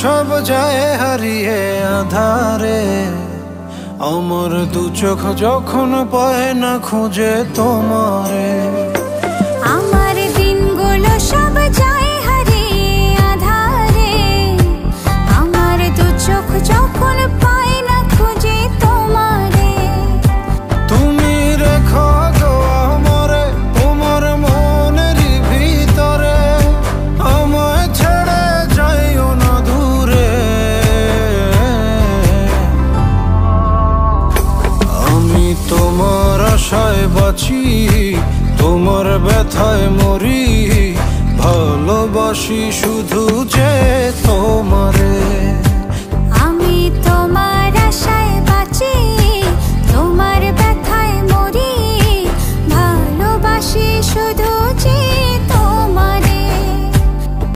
সব যায় হারিয়ে আধারে, আমার দু চোখ যখন পায় না খুঁজে তোমারে। আমার দিনগুলো সব যায় হারিয়ে আধারে, আমার দু চোখ যখন পায় না খুঁজে তোমারে। তুমি রেখো গো আমারে তোমার মনের ভিতরে, আমায় ছেড়ে যাইও না দূরে। আমি তোমার আশায় বাঁচি, তোমার ব্যথায় মরি, ভালোবাসি শুধু যে তোমারে। আমি তোমার আশায় বাঁচি, তোমার ব্যথায় মরি, ভালোবাসি শুধু